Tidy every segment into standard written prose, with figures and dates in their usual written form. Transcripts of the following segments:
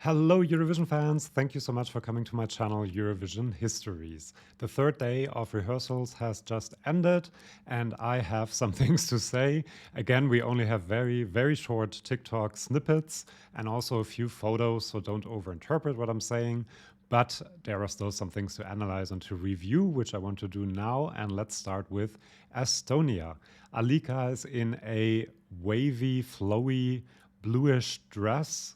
Hello, Eurovision fans. Thank you so much for coming to my channel, Eurovision Histories. The third day of rehearsals has just ended, and I have some things to say. Again, we only have very, very short TikTok snippets and also a few photos, so don't overinterpret what I'm saying. But there are still some things to analyze and to review, which I want to do now. And let's start with Estonia. Alika is in a wavy, flowy, bluish dress.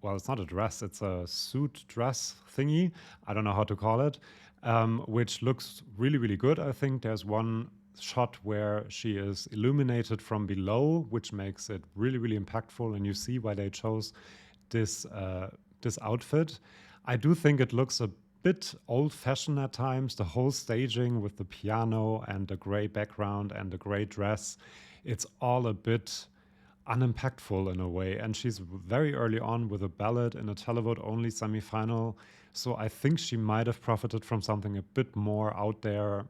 Well, it's not a dress, it's a suit dress thingy. I don't know how to call it, which looks really, really good. I think there's one shot where she is illuminated from below, which makes it really, really impactful. And you see why they chose this, this outfit. I do think it looks a bit old-fashioned at times. The whole staging with the piano and the gray background and the gray dress, it's all a bit unimpactful in a way. And she's very early on with a ballad in a televote only semifinal. So I think she might have profited from something a bit more out there,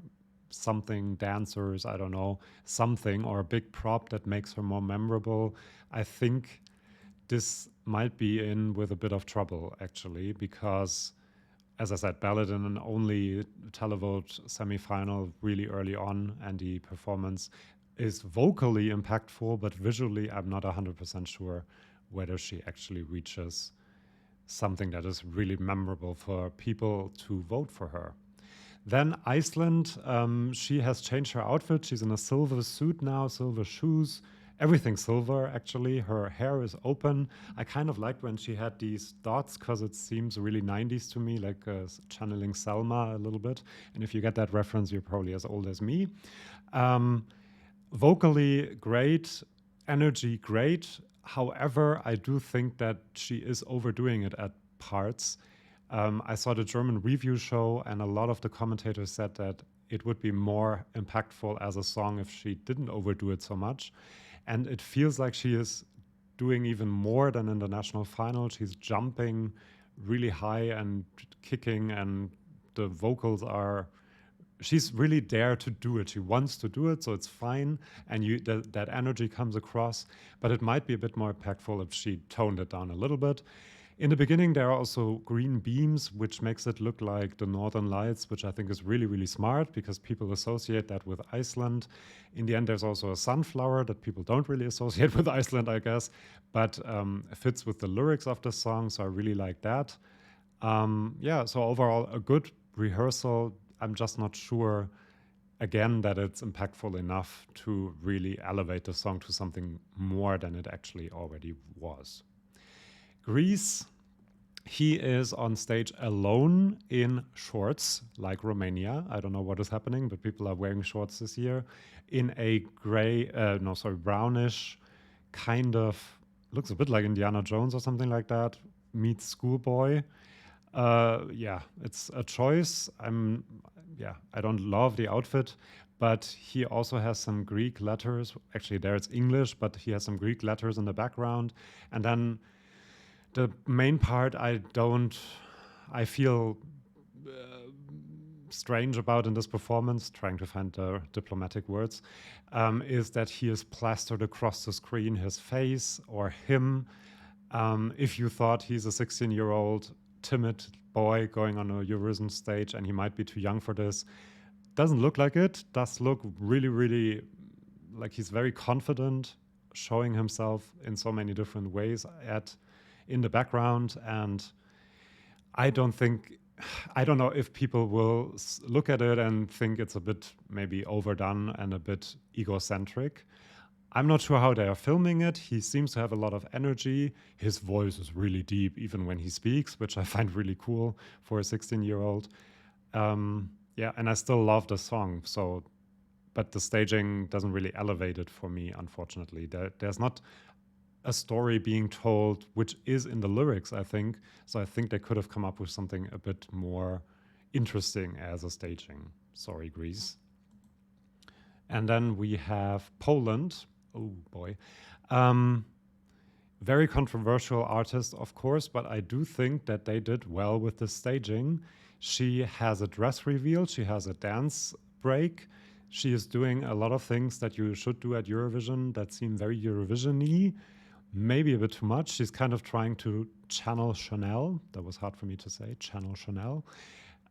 something dancers, I don't know, something or a big prop that makes her more memorable. I think this might be in with a bit of trouble actually, because as I said, ballad in an only televote semifinal really early on, and the performance is vocally impactful, but visually I'm not 100% sure whether she actually reaches something that is really memorable for people to vote for her. Then Iceland, she has changed her outfit. She's in a silver suit now, silver shoes, everything silver actually. Her hair is open. I kind of liked when she had these dots because it seems really 90s to me, like channeling Selma a little bit. And if you get that reference, you're probably as old as me. Vocally great, energy great. However, I do think that she is overdoing it at parts. I saw the German review show, and a lot of the commentators said that it would be more impactful as a song if she didn't overdo it so much. And it feels like she is doing even more than in the national final. She's jumping really high and kicking, and the vocals are... She's really there to do it. She wants to do it, so it's fine. And that energy comes across, but it might be a bit more impactful if she toned it down a little bit. In the beginning, there are also green beams, which makes it look like the Northern Lights, which I think is really, really smart because people associate that with Iceland. In the end, there's also a sunflower that people don't really associate with Iceland, I guess, but fits with the lyrics of the song, so I really like that. Yeah, so overall, a good rehearsal. I'm just not sure, again, that it's impactful enough to really elevate the song to something more than it actually already was. Greece, he is on stage alone in shorts, like Romania. I don't know what is happening, but people are wearing shorts this year in a brownish kind of, looks a bit like Indiana Jones or something like that, meets schoolboy. Yeah, it's a choice. I don't love the outfit, but he also has some Greek letters. Actually, there it's English, but he has some Greek letters in the background. And then the main part I feel strange about in this performance, trying to find the diplomatic words, is that he is plastered across the screen, his face or him. If you thought he's a 16-year-old timid boy going on a Eurovision stage and he might be too young for this, doesn't look like it. Does look really, really like he's very confident, showing himself in so many different ways in the background. And I don't know if people will look at it and think it's a bit maybe overdone and a bit egocentric. I'm not sure how they are filming it. He seems to have a lot of energy. His voice is really deep, even when he speaks, which I find really cool for a 16-year-old. Yeah, and I still love the song. But the staging doesn't really elevate it for me, unfortunately. There's not a story being told, which is in the lyrics, I think. So I think they could have come up with something a bit more interesting as a staging. Sorry, Greece. And then we have Poland. Oh boy. Very controversial artist, of course, but I do think that they did well with the staging. She has a dress reveal. She has a dance break. She is doing a lot of things that you should do at Eurovision that seem very Eurovision-y. maybe a bit too much. She's kind of trying to channel Chanel. That was hard for me to say, channel Chanel.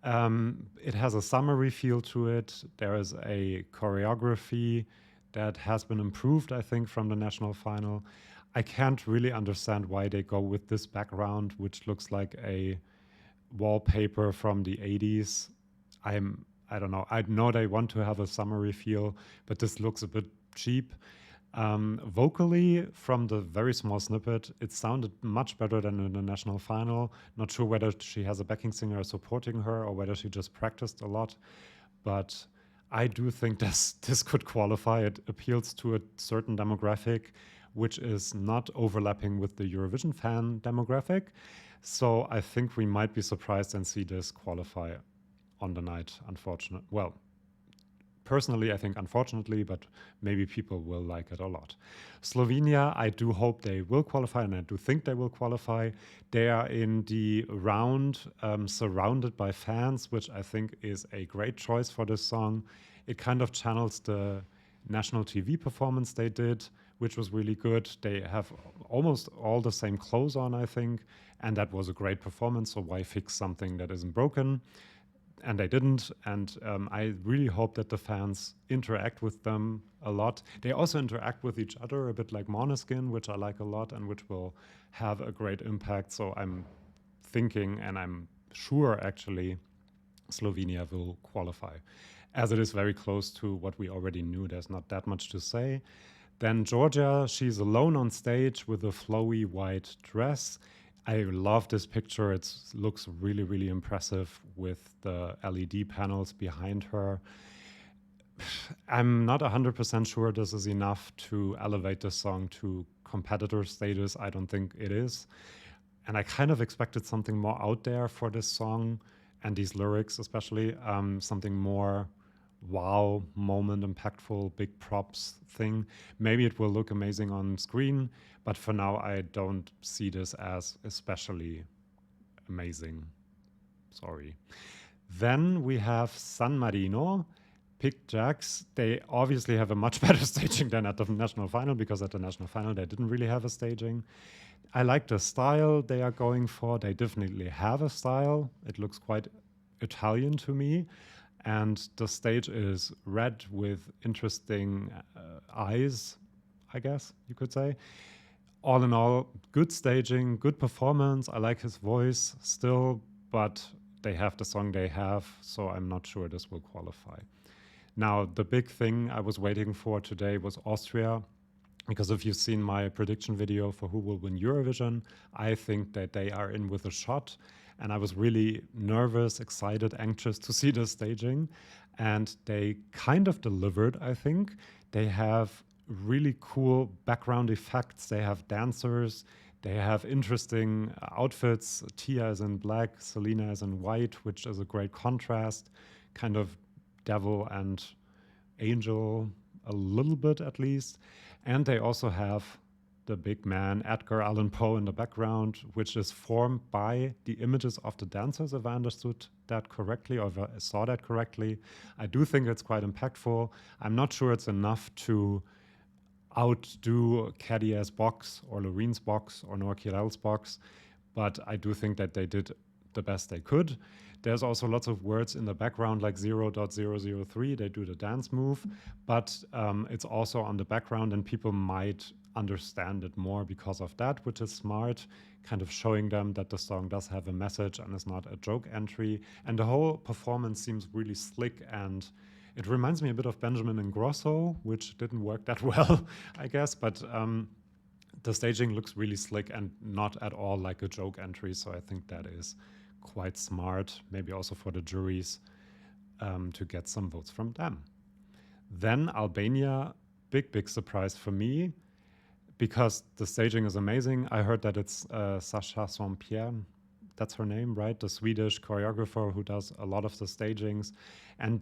It has a summery feel to it. There is a choreography that has been improved, I think, from the national final. I can't really understand why they go with this background, which looks like a wallpaper from the 80s. I don't know. I know they want to have a summery feel, but this looks a bit cheap. Vocally, from the very small snippet, it sounded much better than in the national final. Not sure whether she has a backing singer supporting her or whether she just practiced a lot. But I do think this could qualify. It appeals to a certain demographic, which is not overlapping with the Eurovision fan demographic. So I think we might be surprised and see this qualify on the night, unfortunately. Well, personally, I think unfortunately, but maybe people will like it a lot. Slovenia, I do hope they will qualify, and I do think they will qualify. They are in the round surrounded by fans, which I think is a great choice for this song. It kind of channels the national TV performance they did, which was really good. They have almost all the same clothes on, I think, and that was a great performance, so why fix something that isn't broken? And they didn't, and I really hope that the fans interact with them a lot. They also interact with each other a bit like Måneskin, which I like a lot and which will have a great impact. So I'm thinking, and I'm sure actually, Slovenia will qualify. As it is very close to what we already knew, there's not that much to say. Then Georgia, she's alone on stage with a flowy white dress. I love this picture. It looks really, really impressive with the LED panels behind her. I'm not 100% sure this is enough to elevate the song to competitor status. I don't think it is. And I kind of expected something more out there for this song and these lyrics, especially something more wow moment, impactful, big props thing. Maybe it will look amazing on screen, but for now I don't see this as especially amazing. Sorry. Then we have San Marino, Piqued, Jaques. They obviously have a much better staging than at the national final, because at the national final they didn't really have a staging. I like the style they are going for. They definitely have a style. It looks quite Italian to me. And the stage is red with interesting eyes, I guess you could say. All in all, good staging, good performance. I like his voice still, but they have the song they have, so I'm not sure this will qualify. Now, the big thing I was waiting for today was Austria, because if you've seen my prediction video for who will win Eurovision, I think that they are in with a shot. And I was really nervous, excited, anxious to see the staging. And they kind of delivered, I think. They have really cool background effects. They have dancers. They have interesting outfits. Teya is in black, Salena is in white, which is a great contrast. Kind of devil and angel, a little bit at least. And they also have the big man, Edgar Allan Poe, in the background, which is formed by the images of the dancers, if I understood that correctly, or if I saw that correctly. I do think it's quite impactful. I'm not sure it's enough to outdo Kadia's box, or Lorene's box, or Noor Kirel's box, but I do think that they did the best they could. There's also lots of words in the background, like 0.003. They do the dance move, but it's also on the background, and people might understand it more because of that, which is smart, kind of showing them that the song does have a message and is not a joke entry. And the whole performance seems really slick, and it reminds me a bit of Benjamin Ingrosso, which didn't work that well, I guess, but the staging looks really slick and not at all like a joke entry, so I think that is quite smart, maybe also for the juries, to get some votes from them. Then Albania, big surprise for me, because the staging is amazing. I heard that it's Sasha Saint-Pierre, that's her name, right? The Swedish choreographer who does a lot of the stagings. And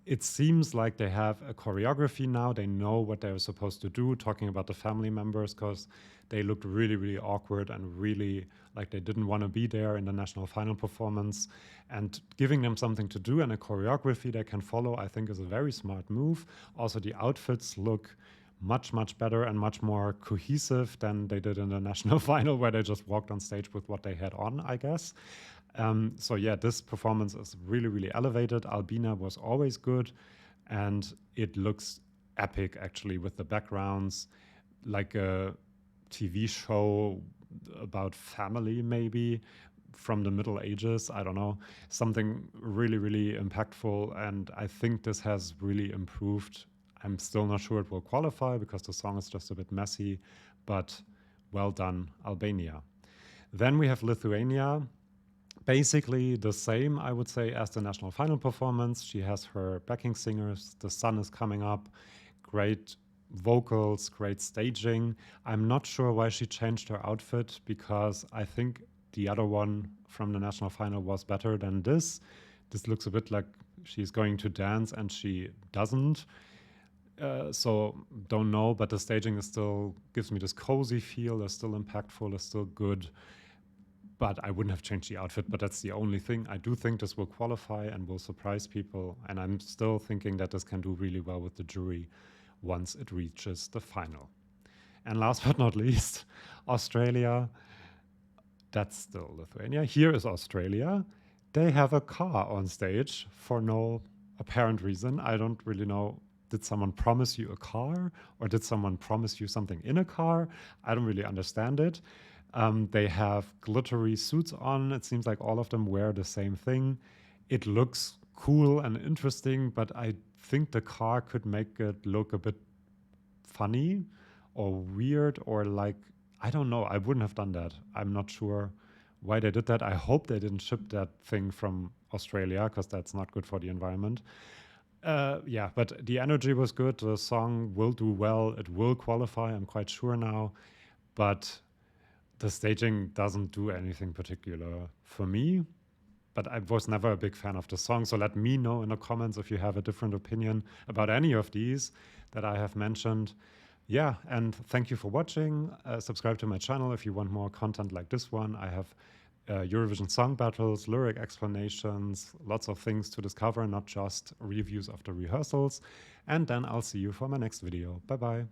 it seems like they have a choreography now. They know what they're supposed to do, talking about the family members, because they looked really, really awkward and really like they didn't want to be there in the national final performance. And giving them something to do and a choreography they can follow, I think, is a very smart move. Also, the outfits look much, much better and much more cohesive than they did in the national final, where they just walked on stage with what they had on, I guess. So yeah, this performance is really, really elevated. Albina was always good, and it looks epic actually with the backgrounds, like a TV show about family maybe from the Middle Ages. I don't know, something really, really impactful. And I think this has really improved. I'm still not sure it will qualify because the song is just a bit messy, but well done, Albania. Then we have Lithuania. Basically the same, I would say, as the national final performance. She has her backing singers. The sun is coming up. Great vocals, great staging. I'm not sure why she changed her outfit, because I think the other one from the national final was better than this. This looks a bit like she's going to dance and she doesn't. So don't know, but the staging is still gives me this cozy feel. It's still impactful. It's still good. But I wouldn't have changed the outfit, but that's the only thing. I do think this will qualify and will surprise people. And I'm still thinking that this can do really well with the jury once it reaches the final. And last but not least, Australia. That's still Lithuania. Here is Australia. They have a car on stage for no apparent reason. I don't really know. Did someone promise you a car, or did someone promise you something in a car? I don't really understand it. They have glittery suits on. It seems like all of them wear the same thing. It looks cool and interesting, but I think the car could make it look a bit funny or weird, or like, I don't know. I wouldn't have done that. I'm not sure why they did that. I hope they didn't ship that thing from Australia, because that's not good for the environment. Yeah, but the energy was good. The song will do well. It will qualify, I'm quite sure now. But the staging doesn't do anything particular for me. But I was never a big fan of the song. So let me know in the comments if you have a different opinion about any of these that I have mentioned. Yeah, and thank you for watching. Subscribe to my channel if you want more content like this one. I have Eurovision song battles, lyric explanations, lots of things to discover, not just reviews of the rehearsals. And then I'll see you for my next video. Bye bye.